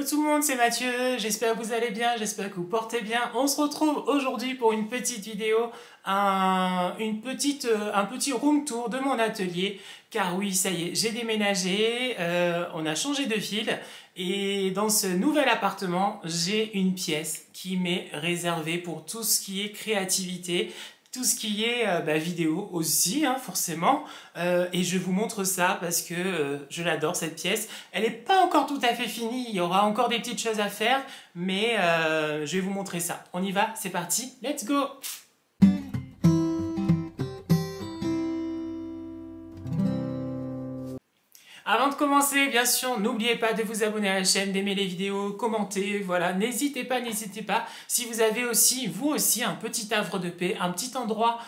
tout le monde, c'est Mathieu, j'espère que vous allez bien, j'espère que vous portez bien. On se retrouve aujourd'hui pour une petite vidéo, un petit room tour de mon atelier. Car oui, ça y est, j'ai déménagé, on a changé de ville. Et dans ce nouvel appartement, j'ai une pièce qui m'est réservée pour tout ce qui est créativité, tout ce qui est vidéo aussi, hein, forcément. Et je vous montre ça parce que je l'adore cette pièce. Elle n'est pas encore tout à fait finie, il y aura encore des petites choses à faire, mais je vais vous montrer ça. On y va, c'est parti, let's go! Avant de commencer, bien sûr, n'oubliez pas de vous abonner à la chaîne, d'aimer les vidéos, commenter, voilà, n'hésitez pas. Si vous avez aussi, vous aussi, un petit havre de paix, un petit endroit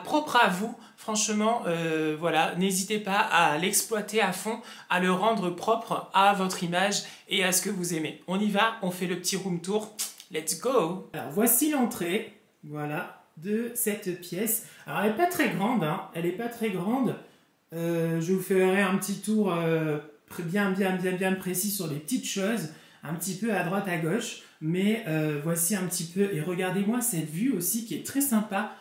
propre à vous, franchement, voilà, n'hésitez pas à l'exploiter à fond, à le rendre propre à votre image et à ce que vous aimez. On y va, on fait le petit room tour, let's go! Alors, voici l'entrée, voilà, de cette pièce. Alors, elle n'est pas très grande, hein, elle n'est pas très grande. Je vous ferai un petit tour bien précis sur les petites choses, un petit peu à droite à gauche, mais voici un petit peu, et regardez-moi cette vue aussi qui est très sympa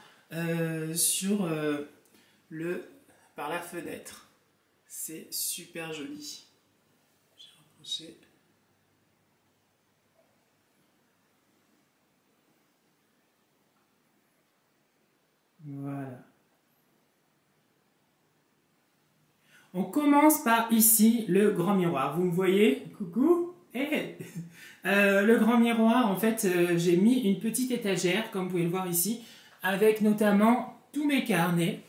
par la fenêtre. C'est super joli. Je vais rapprocher. Voilà. On commence par ici, le grand miroir. Vous me voyez? Coucou! Hey. Le grand miroir, en fait, j'ai mis une petite étagère, comme vous pouvez le voir ici, avec notamment tous mes carnets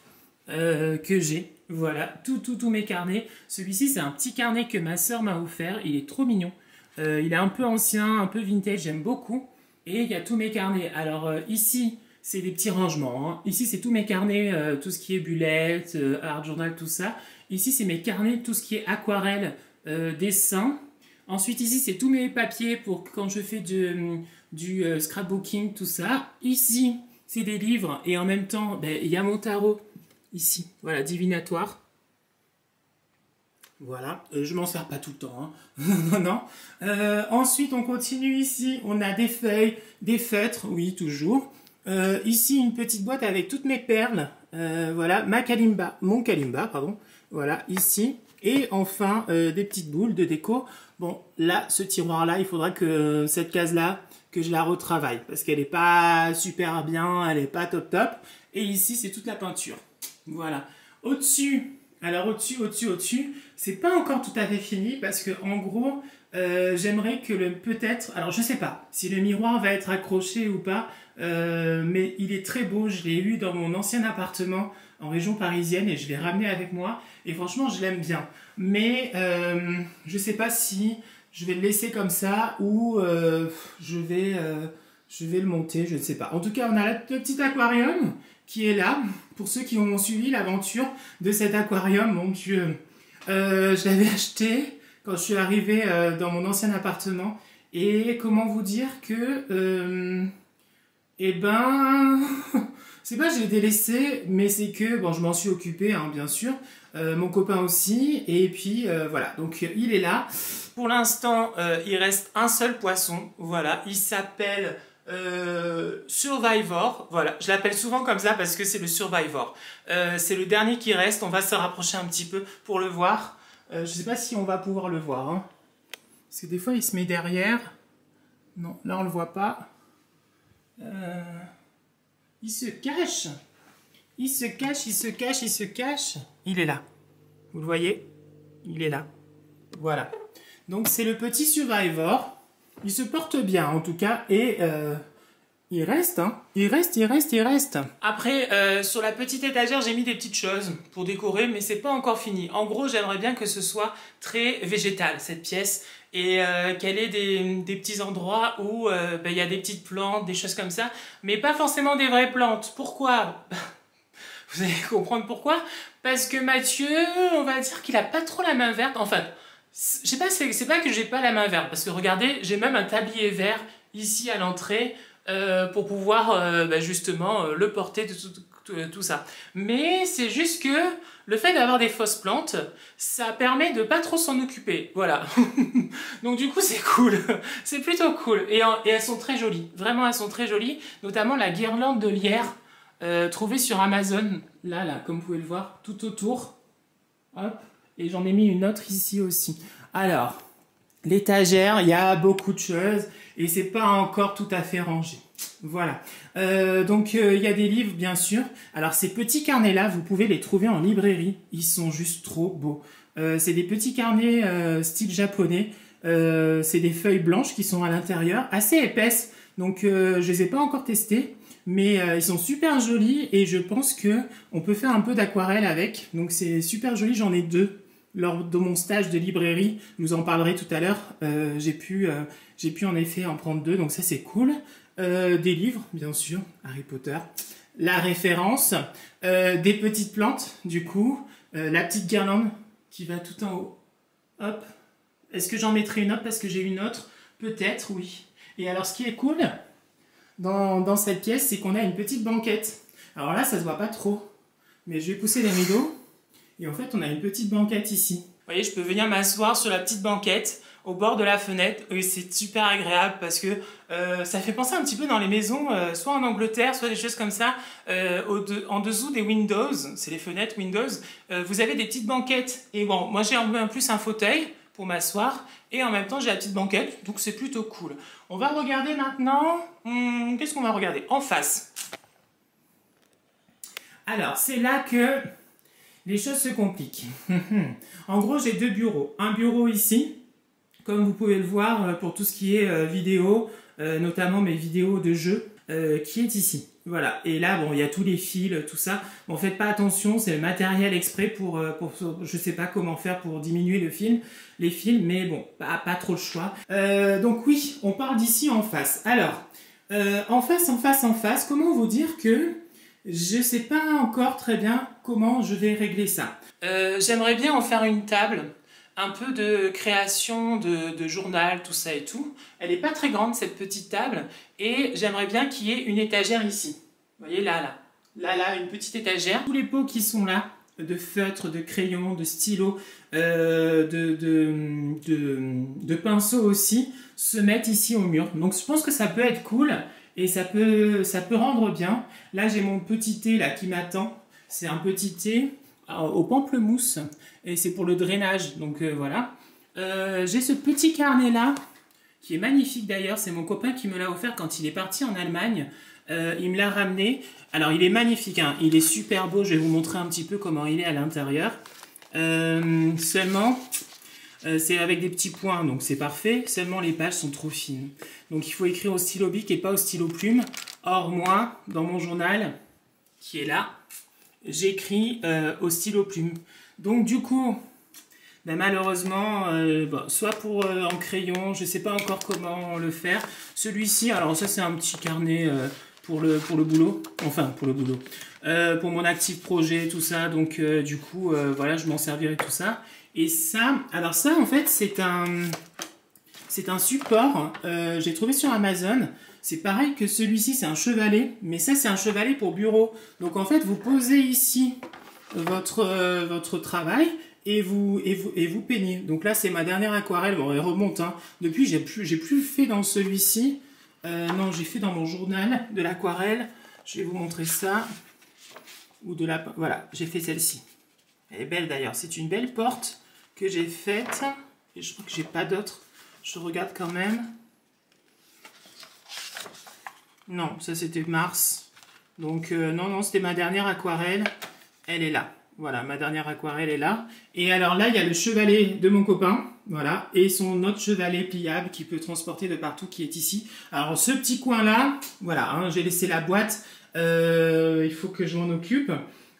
que j'ai. Voilà, tous mes carnets. Celui-ci, c'est un petit carnet que ma soeur m'a offert. Il est trop mignon. Il est un peu ancien, un peu vintage, j'aime beaucoup. Et il y a tous mes carnets. Alors ici, c'est des petits rangements. Hein. Ici, c'est tous mes carnets, tout ce qui est bullet, art journal, tout ça. Ici, c'est mes carnets, tout ce qui est aquarelle, dessin. Ensuite, ici, c'est tous mes papiers pour quand je fais du scrapbooking, tout ça. Ici, c'est des livres. Et en même temps, il y a mon tarot. Ici, voilà, divinatoire. Voilà, je m'en sers pas tout le temps. Hein. non. Ensuite, on continue ici. On a des feuilles, des feutres, oui, toujours. Ici, une petite boîte avec toutes mes perles. Voilà, mon kalimba, pardon. Voilà, ici. Et enfin, des petites boules de déco. Bon, là, ce tiroir-là, il faudra que cette case-là, que je la retravaille. Parce qu'elle n'est pas super bien, elle n'est pas top. Et ici, c'est toute la peinture. Voilà. Au-dessus, alors au-dessus, c'est pas encore tout à fait fini. Parce que en gros, j'aimerais que peut-être... Alors, je sais pas si le miroir va être accroché ou pas. Mais il est très beau. Je l'ai eu dans mon ancien appartement en région parisienne et je l'ai ramené avec moi et franchement je l'aime bien, mais je sais pas si je vais le laisser comme ça ou je vais le monter, je ne sais pas. En tout cas, on a le petit aquarium qui est là pour ceux qui ont suivi l'aventure de cet aquarium. Mon Dieu, je l'avais acheté quand je suis arrivée dans mon ancien appartement et comment vous dire que c'est pas que j'ai délaissé, mais c'est que, bon, je m'en suis occupée, hein, bien sûr, mon copain aussi, et puis voilà, donc il est là. Pour l'instant, il reste un seul poisson, voilà, il s'appelle Survivor, voilà, je l'appelle souvent comme ça parce que c'est le Survivor. C'est le dernier qui reste, on va se rapprocher un petit peu pour le voir. Je sais pas si on va pouvoir le voir, hein, parce que des fois il se met derrière, non, là on le voit pas. Il se cache. Il est là. Vous le voyez? Il est là. Voilà. Donc c'est le petit Survivor. Il se porte bien en tout cas et il reste, hein. Il reste. Après, sur la petite étagère, j'ai mis des petites choses pour décorer, mais c'est pas encore fini. En gros, j'aimerais bien que ce soit très végétal, cette pièce, et qu'elle ait des petits endroits où il y a des petites plantes, des choses comme ça, mais pas forcément des vraies plantes. Pourquoi? Vous allez comprendre pourquoi. Parce que Mathieu, on va dire qu'il a pas trop la main verte. Enfin, je sais pas, c'est pas que j'ai pas la main verte, parce que regardez, j'ai même un tablier vert ici à l'entrée pour pouvoir justement le porter tout ça. Mais c'est juste que le fait d'avoir des fausses plantes, ça permet de pas trop s'en occuper. Voilà. Donc du coup, c'est cool. C'est plutôt cool. Et elles sont très jolies. Vraiment, elles sont très jolies. Notamment la guirlande de lierre trouvée sur Amazon. Là, comme vous pouvez le voir, tout autour. Hop. Et j'en ai mis une autre ici aussi. Alors, l'étagère, il y a beaucoup de choses. Et c'est pas encore tout à fait rangé. Voilà. Donc il y a des livres bien sûr. Alors ces petits carnets là, vous pouvez les trouver en librairie. Ils sont juste trop beaux. C'est des petits carnets style japonais. C'est des feuilles blanches qui sont à l'intérieur, assez épaisses. Donc je les ai pas encore testés, mais ils sont super jolis et je pense que on peut faire un peu d'aquarelle avec. Donc c'est super joli. J'en ai deux. Lors de mon stage de librairie, je vous en parlerai tout à l'heure, j'ai pu en effet en prendre deux, donc ça c'est cool. Des livres, bien sûr, Harry Potter, la référence, des petites plantes, du coup, la petite guirlande qui va tout en haut. Hop. Est-ce que j'en mettrai une autre parce que j'ai une autre? Peut-être, oui. Et alors ce qui est cool dans cette pièce, c'est qu'on a une petite banquette. Alors là, ça se voit pas trop, mais je vais pousser les rideaux. Et en fait, on a une petite banquette ici. Vous voyez, je peux venir m'asseoir sur la petite banquette au bord de la fenêtre. Et c'est super agréable parce que ça fait penser un petit peu dans les maisons, soit en Angleterre, soit des choses comme ça. En dessous des Windows, c'est les fenêtres Windows, vous avez des petites banquettes. Et bon, moi j'ai en plus un fauteuil pour m'asseoir. Et en même temps, j'ai la petite banquette. Donc c'est plutôt cool. On va regarder maintenant... qu'est-ce qu'on va regarder? En face. Alors, c'est là que... les choses se compliquent. En gros, j'ai deux bureaux. Un bureau ici, comme vous pouvez le voir, pour tout ce qui est vidéo, notamment mes vidéos de jeux, qui est ici. Voilà. Et là, bon, il y a tous les fils, tout ça. Bon, faites pas attention, c'est le matériel exprès pour je sais pas comment faire pour diminuer les fils, mais bon, pas trop le choix. Donc oui, on part d'ici en face. Alors, en face, comment vous dire que je sais pas encore très bien comment je vais régler ça. J'aimerais bien en faire une table, un peu de création, de journal, tout ça et tout. Elle n'est pas très grande cette petite table et j'aimerais bien qu'il y ait une étagère ici. Vous voyez là, une petite étagère. Tous les pots qui sont là, de feutres, de crayons, de stylos, de pinceaux aussi, se mettent ici au mur. Donc je pense que ça peut être cool. Et ça peut rendre bien. Là, j'ai mon petit thé là qui m'attend. C'est un petit thé au pamplemousse. Et c'est pour le drainage. Donc voilà. J'ai ce petit carnet là, qui est magnifique d'ailleurs. C'est mon copain qui me l'a offert quand il est parti en Allemagne. Il me l'a ramené. Alors, il est magnifique. Hein. Il est super beau. Je vais vous montrer un petit peu comment il est à l'intérieur. Seulement... c'est avec des petits points, donc c'est parfait. Seulement, les pages sont trop fines. Donc, il faut écrire au stylo bic et pas au stylo plume. Or, moi, dans mon journal, qui est là, j'écris au stylo plume. Donc, du coup, ben, malheureusement, soit en crayon, je ne sais pas encore comment le faire. Celui-ci, alors ça, c'est un petit carnet pour le boulot. Enfin, pour le boulot. Pour mon actif projet, tout ça. Donc, du coup, voilà, je m'en servirai tout ça. Et ça, alors ça en fait c'est un support, j'ai trouvé sur Amazon, c'est pareil que celui-ci, c'est un chevalet, mais ça c'est un chevalet pour bureau. Donc en fait vous posez ici votre travail et vous peignez. Donc là c'est ma dernière aquarelle, bon elle remonte, hein. Depuis j'ai plus fait dans celui-ci, non j'ai fait dans mon journal de l'aquarelle, je vais vous montrer ça, voilà, j'ai fait celle-ci. Elle est belle d'ailleurs, c'est une belle porte que j'ai faite, et je crois que j'ai pas d'autres, je regarde quand même. Non, ça c'était mars, donc non, c'était ma dernière aquarelle, elle est là, voilà, ma dernière aquarelle est là. Et alors là, il y a le chevalet de mon copain, voilà, et son autre chevalet pliable qui peut transporter de partout, qui est ici. Alors ce petit coin là, voilà, hein, j'ai laissé la boîte, il faut que je m'en occupe.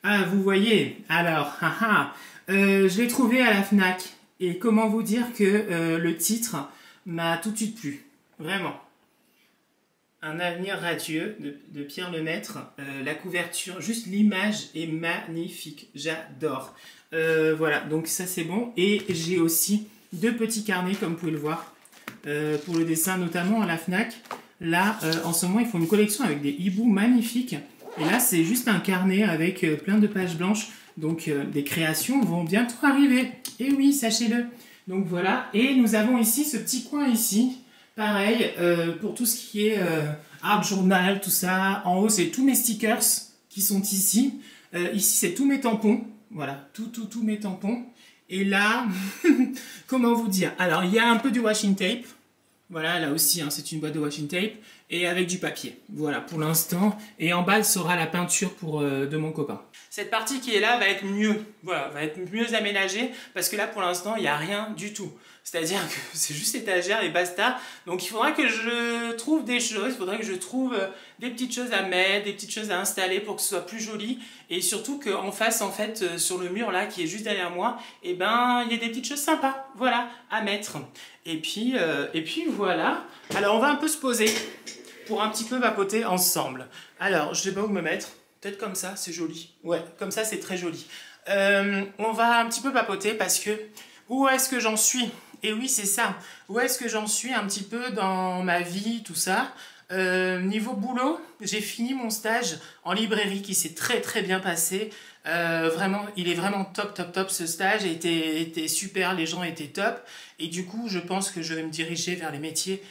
Ah, vous voyez, alors, je l'ai trouvé à la Fnac. Et comment vous dire que le titre m'a tout de suite plu. Vraiment. Un avenir radieux de Pierre Lemaître. La couverture, juste l'image est magnifique. J'adore. Voilà, donc ça c'est bon. Et j'ai aussi deux petits carnets, comme vous pouvez le voir, pour le dessin, notamment à la Fnac. Là, en ce moment, ils font une collection avec des hiboux magnifiques. Et là, c'est juste un carnet avec plein de pages blanches. Donc, des créations vont bientôt arriver. Et oui, sachez-le. Donc voilà. Et nous avons ici ce petit coin ici. Pareil, pour tout ce qui est art journal, tout ça. En haut, c'est tous mes stickers qui sont ici. Ici, c'est tous mes tampons. Voilà, tous mes tampons. Et là, comment vous dire? Alors, il y a un peu du washing tape. Voilà, là aussi, hein, c'est une boîte de washing tape. Et avec du papier. Voilà, pour l'instant. Et en bas, sera la peinture de mon copain. Cette partie qui est là va être mieux. Voilà, va être mieux aménagée. Parce que là, pour l'instant, il n'y a rien du tout. C'est-à-dire que c'est juste étagère et basta. Donc, il faudra que je trouve des choses. Il faudra que je trouve des petites choses à mettre, des petites choses à installer pour que ce soit plus joli. Et surtout qu'en face, en fait, sur le mur là, qui est juste derrière moi, eh ben, il y a des petites choses sympas, voilà, à mettre. Et puis voilà. Alors, on va un peu se poser pour un petit peu vapoter ensemble. Alors, je sais pas où me mettre. Peut-être comme ça, c'est joli. Ouais, comme ça, c'est très joli. On va un petit peu vapoter parce que où est-ce que j'en suis? Et oui, c'est ça. Où est-ce que j'en suis un petit peu dans ma vie, tout ça? Niveau boulot, j'ai fini mon stage en librairie qui s'est très bien passé. Vraiment, il est vraiment top ce stage. Était super, les gens étaient top. Et du coup, je pense que je vais me diriger vers les métiers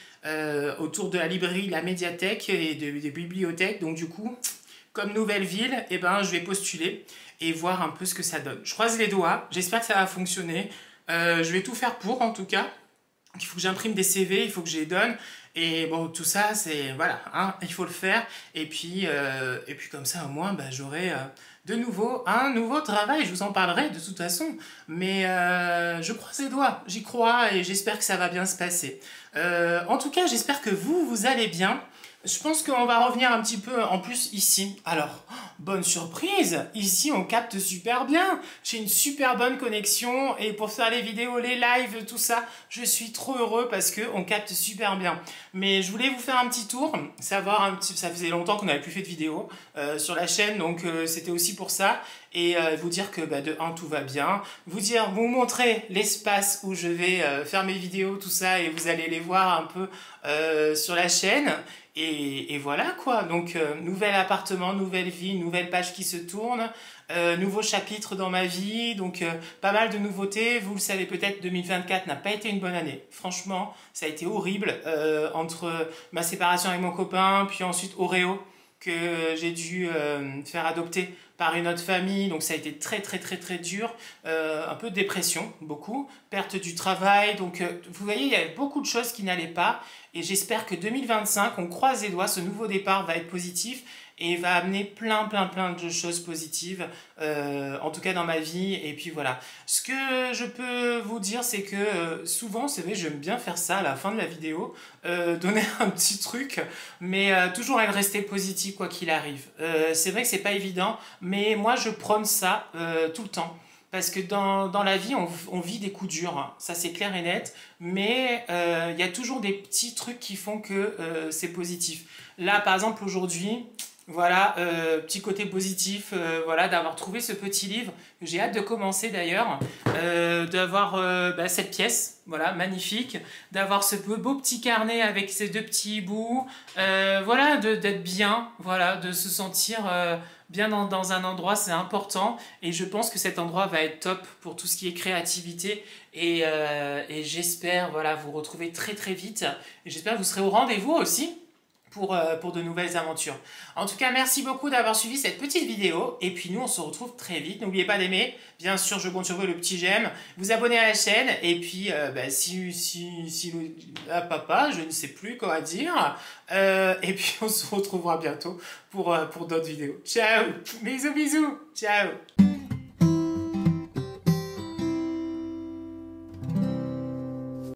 autour de la librairie, la médiathèque et des bibliothèques. Donc du coup, comme nouvelle ville, eh ben, je vais postuler et voir un peu ce que ça donne. Je croise les doigts, j'espère que ça va fonctionner. Je vais tout faire pour, en tout cas. Il faut que j'imprime des CV, il faut que je les donne. Et bon, tout ça, c'est... Voilà, hein, il faut le faire. Et puis comme ça, au moins, bah, j'aurai de nouveau un nouveau travail. Je vous en parlerai de toute façon. Mais je croise les doigts, j'y crois et j'espère que ça va bien se passer. En tout cas, j'espère que vous allez bien. Je pense qu'on va revenir un petit peu en plus ici. Alors, bonne surprise, ici on capte super bien. J'ai une super bonne connexion et pour faire les vidéos, les lives, tout ça, je suis trop heureux parce qu'on capte super bien. Mais je voulais vous faire un petit tour, savoir un petit... Ça faisait longtemps qu'on n'avait plus fait de vidéo sur la chaîne, donc c'était aussi pour ça. Et vous dire que bah, de 1 tout va bien, vous montrer l'espace où je vais faire mes vidéos, tout ça, et vous allez les voir un peu sur la chaîne. Et voilà quoi, donc nouvel appartement, nouvelle vie, nouvelle page qui se tourne, nouveau chapitre dans ma vie, donc pas mal de nouveautés. Vous le savez peut-être, 2024 n'a pas été une bonne année. Franchement, ça a été horrible entre ma séparation avec mon copain, puis ensuite Oreo, que j'ai dû faire adopter par une autre famille, donc ça a été très dur, un peu de dépression, beaucoup, perte du travail, donc vous voyez, il y avait beaucoup de choses qui n'allaient pas, et j'espère que 2025, on croise les doigts, ce nouveau départ va être positif, et va amener plein de choses positives, en tout cas dans ma vie, et puis voilà. Ce que je peux vous dire, c'est que souvent, c'est vrai, j'aime bien faire ça à la fin de la vidéo, donner un petit truc, mais toujours rester positif quoi qu'il arrive. C'est vrai que c'est pas évident, mais moi je prône ça tout le temps. Parce que dans la vie, on vit des coups durs, hein. Ça c'est clair et net, mais il y a toujours des petits trucs qui font que c'est positif. Là, par exemple, aujourd'hui, voilà, petit côté positif, voilà, d'avoir trouvé ce petit livre, que j'ai hâte de commencer d'ailleurs, d'avoir cette pièce, voilà, magnifique, d'avoir ce beau petit carnet avec ces 2 petits bouts, voilà, d'être bien, voilà, de se sentir bien dans un endroit, c'est important, et je pense que cet endroit va être top pour tout ce qui est créativité, et j'espère, voilà, vous retrouver très vite, et j'espère que vous serez au rendez-vous aussi, pour de nouvelles aventures. En tout cas, merci beaucoup d'avoir suivi cette petite vidéo. Et puis nous, on se retrouve très vite. N'oubliez pas d'aimer. Bien sûr, je compte sur vous, le petit j'aime. Vous abonner à la chaîne. Et puis, papa, je ne sais plus quoi dire. Et puis, on se retrouvera bientôt pour d'autres vidéos. Ciao. Bisous. Ciao.